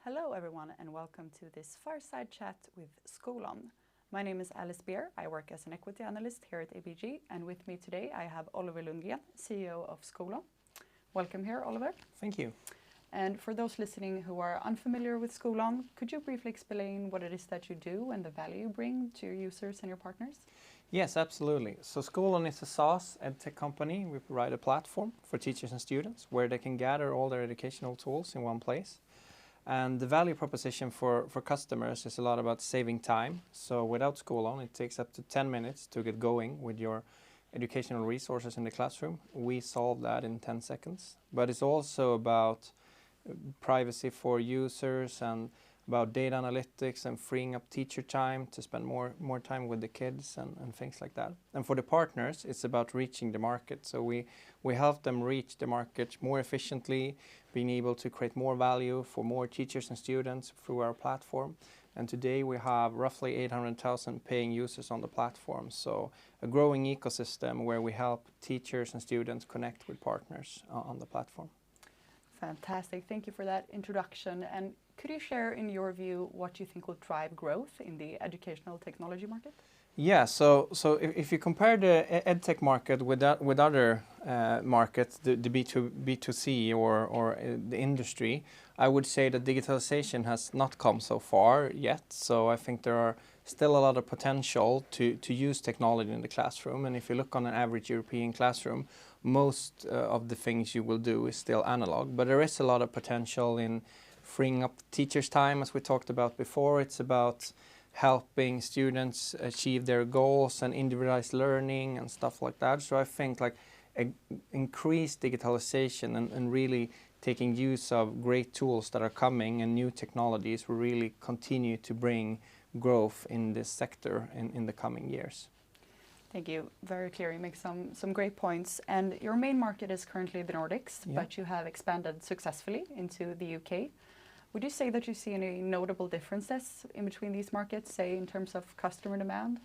Hello everyone and welcome to this Fireside chat with Skolon. My name is Alice Beer. I work as an equity analyst here at ABG, and with me today I have Oliver Lundgren, CEO of Skolon. Welcome here, Oliver. Thank you. And for those listening who are unfamiliar with Skolon, could you briefly explain what it is that you do and the value you bring to your users and your partners? Yes, absolutely. So Skolon is a SaaS edtech company. We provide a platform for teachers and students where they can gather all their educational tools in one place. And the value proposition for customers is a lot about saving time. So without Skolon, it takes up to 10 minutes to get going with your educational resources in the classroom. We solve that in 10 seconds. But it's also about privacy for users and about data analytics and freeing up teacher time to spend more time with the kids and things like that. And for the partners, it's about reaching the market. So we help them reach the market more efficiently, being able to create more value for more teachers and students through our platform. And today we have roughly 800,000 paying users on the platform. So a growing ecosystem where we help teachers and students connect with partners on the platform. Fantastic. Thank you for that introduction. And could you share, in your view, what you think will drive growth in the educational technology market? Yeah, so if you compare the edtech market with other markets, the B2C or the industry, I would say that digitalization has not come so far yet. So I think there are still a lot of potential to use technology in the classroom. And if you look on an average European classroom, most of the things you will do is still analog. But there is a lot of potential in freeing up teachers' time, as we talked about before. It's about helping students achieve their goals and individualized learning and stuff like that. So I think like increased digitalization and really taking use of great tools that are coming and new technologies will really continue to bring growth in this sector in the coming years. Thank you. Very clear. You make some great points. And your main market is currently the Nordics, but you have expanded successfully into the UK. Would you say that you see any notable differences in between these markets, say in terms of customer demand?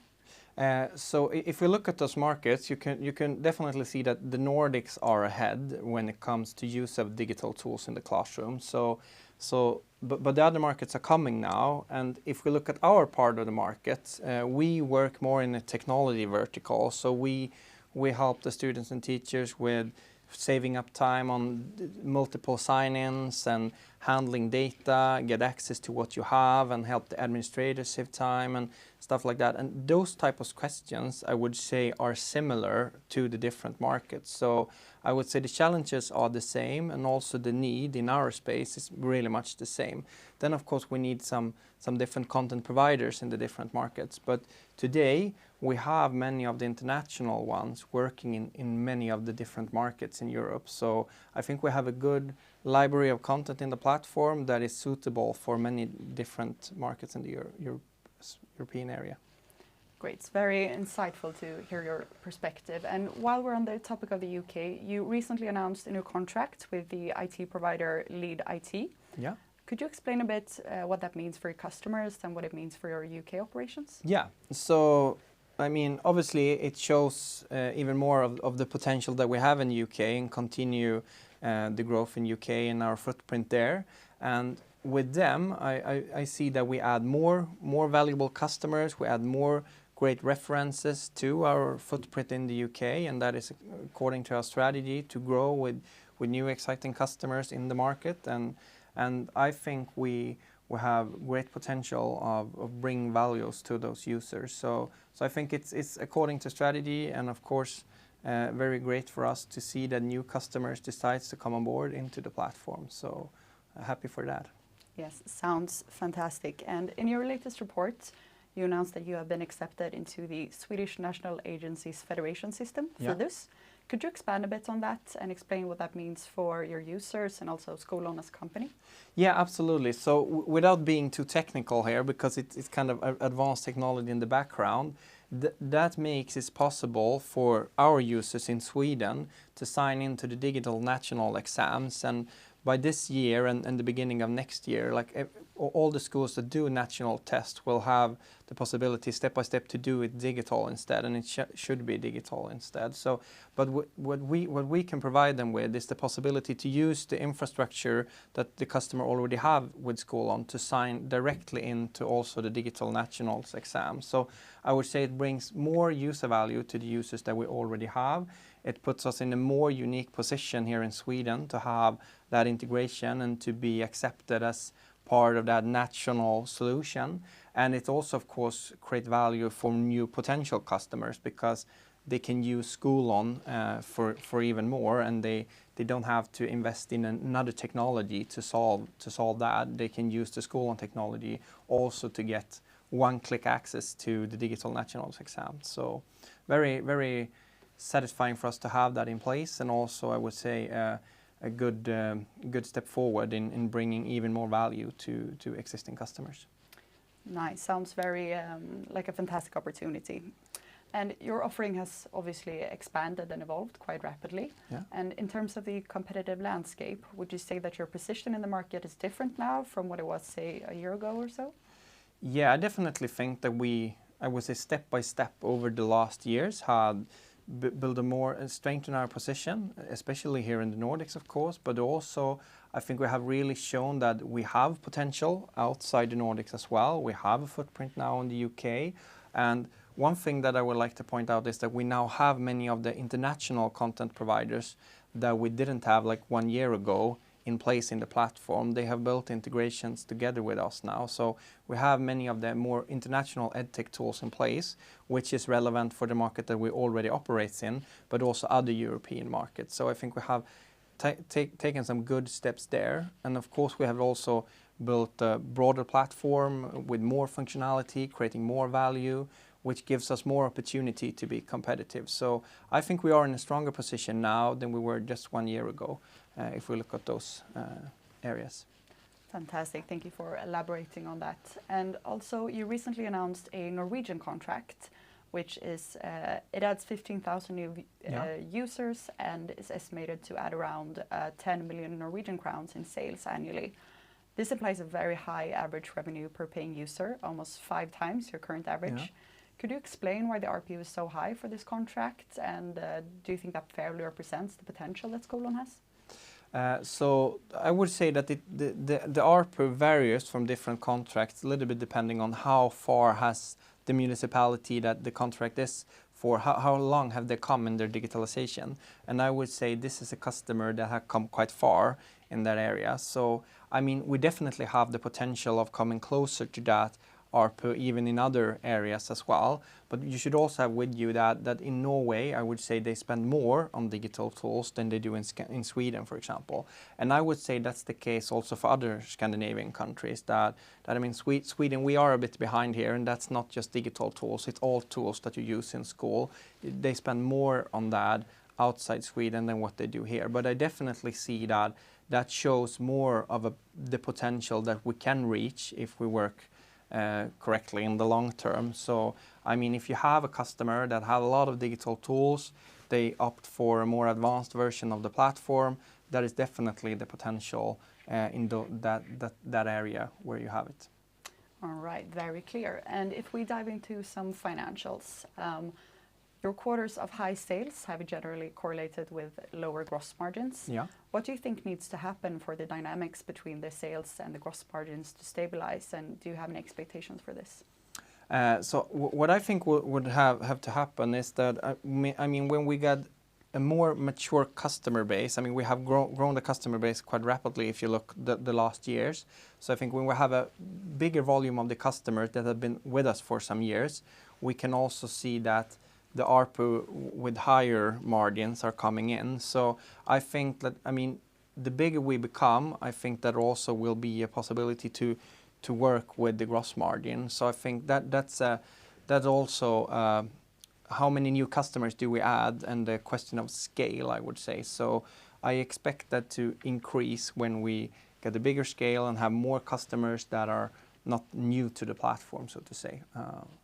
So if we look at those markets, you can definitely see that the Nordics are ahead when it comes to use of digital tools in the classroom. But the other markets are coming now, and if we look at our part of the market, we work more in a technology vertical. So we help the students and teachers with saving up time on multiple sign-ins and handling data, get access to what you have and help the administrators save time and stuff like that. And those type of questions, I would say, are similar to the different markets. So I would say the challenges are the same, and also the need in our space is really much the same. Then of course we need some different content providers in the different markets. But today we have many of the international ones working in many of the different markets in Europe. So I think we have a good library of content in the platform that is suitable for many different markets in the European area. Great. It's very insightful to hear your perspective. And while we're on the topic of the UK, you recently announced a new contract with the IT provider Lead IT. Yeah. Could you explain a bit what that means for your customers and what it means for your UK operations? Yeah. So, I mean, obviously it shows even more of the potential that we have in the UK and continue the growth in UK and our footprint there. And with them, I see that we add more valuable customers, we add more great references to our footprint in the UK, and that is according to our strategy to grow with new exciting customers in the market. And I think we have great potential of bringing values to those users. So I think it's according to strategy, and of course very great for us to see that new customers decides to come on board into the platform. So happy for that. Yes, sounds fantastic. And in your latest report, you announced that you have been accepted into the Swedish National Agencies Federation system, FIDUS. Could you expand a bit on that and explain what that means for your users and also Skolon as a company? Yeah, absolutely. So without being too technical here, because it's kind of advanced technology in the background, that makes it possible for our users in Sweden to sign into the digital national exams and by this year and the beginning of next year, like all the schools that do national test will have the possibility step by step to do it digital instead, and it should be digital instead. So, but what we can provide them with is the possibility to use the infrastructure that the customer already have with Skolon to sign directly into also the digital nationals exam. So I would say it brings more user value to the users that we already have. It puts us in a more unique position here in Sweden to have that integration and to be accepted as part of that national solution. And it also, of course, create value for new potential customers because they can use Skolon for even more, and they don't have to invest in another technology to solve that. They can use the Skolon technology also to get one-click access to the digital nationals exam. So very, very satisfying for us to have that in place, and also I would say a good step forward in bringing even more value to existing customers. Nice. Sounds very like a fantastic opportunity. And your offering has obviously expanded and evolved quite rapidly. Yeah. And in terms of the competitive landscape, would you say that your position in the market is different now from what it was, say, a year ago or so? Yeah, I definitely think that I would say step by step over the last years had build a more strengthen our position, especially here in the Nordics, of course, but also I think we have really shown that we have potential outside the Nordics as well. We have a footprint now in the UK, and one thing that I would like to point out is that we now have many of the international content providers that we didn't have like 1 year ago in place in the platform. They have built integrations together with us now. So we have many of the more international edtech tools in place, which is relevant for the market that we already operate in, but also other European markets. So I think we have taken some good steps there. And of course, we have also built a broader platform with more functionality, creating more value, which gives us more opportunity to be competitive. So I think we are in a stronger position now than we were just 1 year ago, if we look at those areas. Fantastic. Thank you for elaborating on that. And also, you recently announced a Norwegian contract, which is, it adds 15,000 new users and is estimated to add around 10 million Norwegian crowns in sales annually. This implies a very high average revenue per paying user, almost 5 times your current average. Yeah. Could you explain why the RPU is so high for this contract, and do you think that fairly represents the potential that Skolon has? So I would say that the ARPU varies from different contracts, a little bit depending on how far has the municipality that the contract is for, how long have they come in their digitalization. And I would say this is a customer that have come quite far in that area. So, I mean, we definitely have the potential of coming closer to that ARPU even in other areas as well. But you should also have with you that in Norway, I would say they spend more on digital tools than they do in Sweden, for example. And I would say that's the case also for other Scandinavian countries. That I mean, Sweden, we are a bit behind here, and that's not just digital tools, it's all tools that you use in school. They spend more on that outside Sweden than what they do here. But I definitely see that shows more of the potential that we can reach if we work correctly in the long term. So, I mean, if you have a customer that has a lot of digital tools, they opt for a more advanced version of the platform, that is definitely the potential in that area where you have it. All right, very clear. And if we dive into some financials, your quarters of high sales have generally correlated with lower gross margins. Yeah. What do you think needs to happen for the dynamics between the sales and the gross margins to stabilize, and do you have any expectations for this? So what I think would have to happen is that, I mean, when we get a more mature customer base, I mean, we have grown the customer base quite rapidly if you look the last years. So I think when we have a bigger volume of the customers that have been with us for some years, we can also see that the ARPU with higher margins are coming in. So I think that, I mean, the bigger we become, I think that also will be a possibility to work with the gross margin. So I think that's also how many new customers do we add, and the question of scale, I would say. So I expect that to increase when we get a bigger scale and have more customers that are not new to the platform, so to say.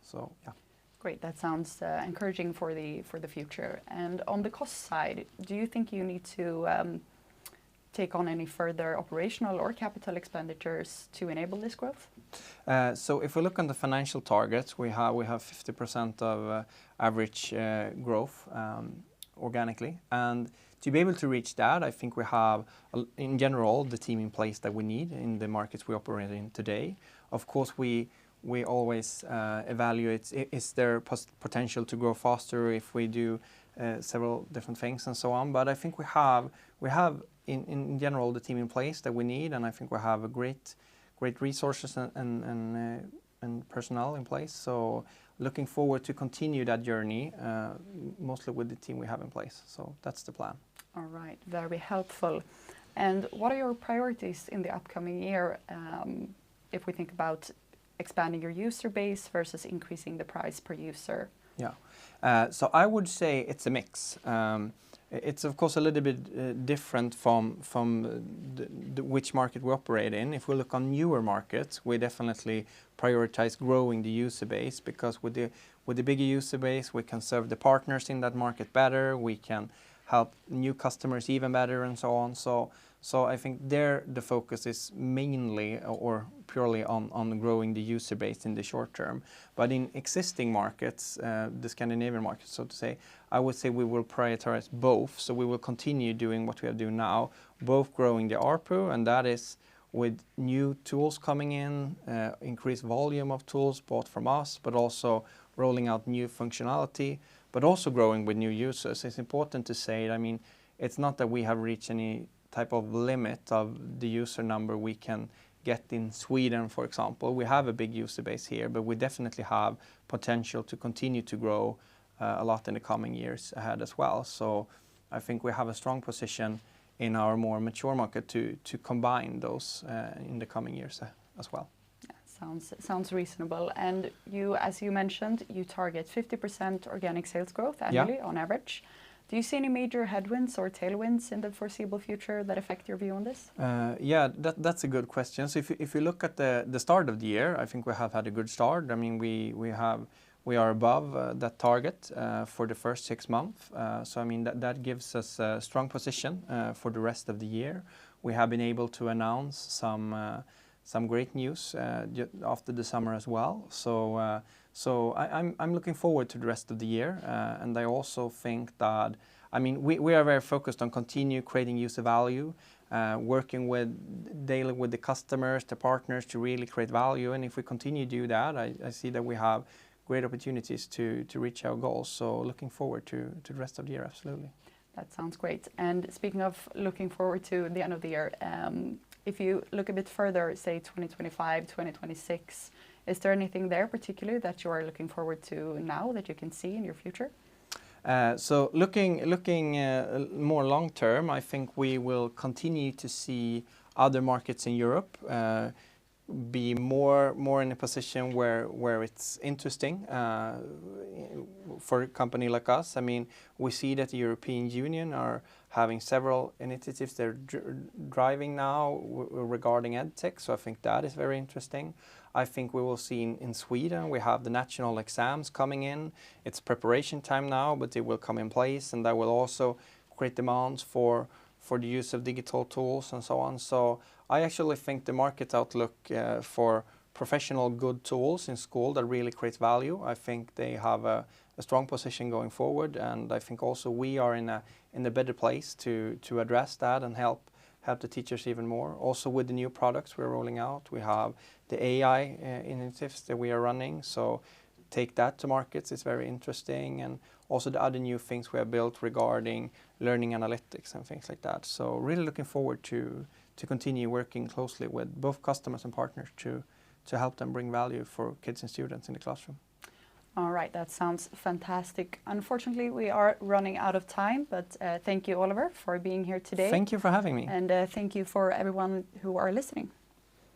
So yeah. Great, that sounds encouraging for the future. And on the cost side, do you think you need to take on any further operational or capital expenditures to enable this growth? So if we look on the financial targets, we have 50% of average growth organically, and to be able to reach that, I think we have, in general, the team in place that we need in the markets we operate in today. Of course, we always evaluate, is there potential to grow faster if we do several different things and so on. But I think we have in general the team in place that we need, and I think we have a great resources and personnel in place. So looking forward to continue that journey, mostly with the team we have in place. So that's the plan. All right, very helpful. And what are your priorities in the upcoming year if we think about expanding your user base versus increasing the price per user? Yeah, so I would say it's a mix. It's of course a little bit different from which market we operate in. If we look on newer markets, we definitely prioritize growing the user base, because with the bigger user base, we can serve the partners in that market better. We can help new customers even better, and so on. So I think there the focus is mainly or purely on growing the user base in the short term. But in existing markets, the Scandinavian markets, so to say, I would say we will prioritize both. So we will continue doing what we are doing now, both growing the ARPU, and that is with new tools coming in, increased volume of tools bought from us, but also rolling out new functionality, but also growing with new users. It's important to say, I mean, it's not that we have reached any type of limit of the user number we can get in Sweden, for example. We have a big user base here, but we definitely have potential to continue to grow a lot in the coming years ahead as well. So I think we have a strong position in our more mature market to combine those in the coming years as well. Yeah, sounds reasonable. And you, as you mentioned, you target 50% organic sales growth annually on average. Do you see any major headwinds or tailwinds in the foreseeable future that affect your view on this? Yeah, that's a good question. So if you look at the start of the year, I think we have had a good start. I mean, we are above that target for the first 6 months. So I mean that gives us a strong position for the rest of the year. We have been able to announce some great news after the summer as well. So I'm looking forward to the rest of the year, and I also think that, I mean, we are very focused on continue creating user value, working daily with the customers, the partners, to really create value. And if we continue to do that, I see that we have great opportunities to reach our goals. So looking forward to the rest of the year, absolutely. That sounds great. And speaking of looking forward to the end of the year, if you look a bit further, say 2025, 2026, is there anything there particularly that you are looking forward to now that you can see in your future? So looking more long term, I think we will continue to see other markets in Europe be more in a position where it's interesting for a company like us. I mean, we see that the European Union are having several initiatives they're driving now regarding EdTech, so I think that is very interesting. I think we will see in Sweden, we have the national exams coming in. It's preparation time now, but it will come in place, and that will also create demands for the use of digital tools and so on. So I actually think the market outlook for professional good tools in school that really creates value, I think they have a strong position going forward, and I think also we are in a better place to address that and help the teachers even more. Also with the new products we're rolling out, we have the AI initiatives that we are running, so take that to markets is very interesting, and also the other new things we have built regarding learning analytics and things like that. So really looking forward to continue working closely with both customers and partners to help them bring value for kids and students in the classroom. All right, that sounds fantastic. Unfortunately, we are running out of time, but thank you, Oliver, for being here today. Thank you for having me. And thank you for everyone who are listening.